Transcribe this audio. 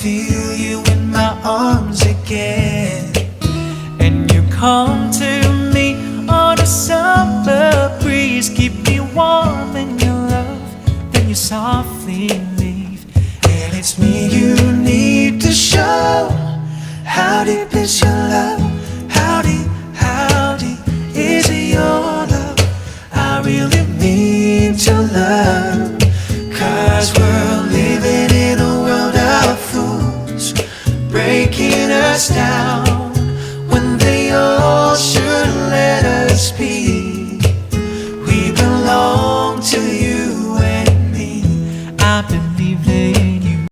feel you in my arms again. And you come to me on a summer breeze, keep me warm in your love, then you softly leave. And it's me you need to show. How deep is your love?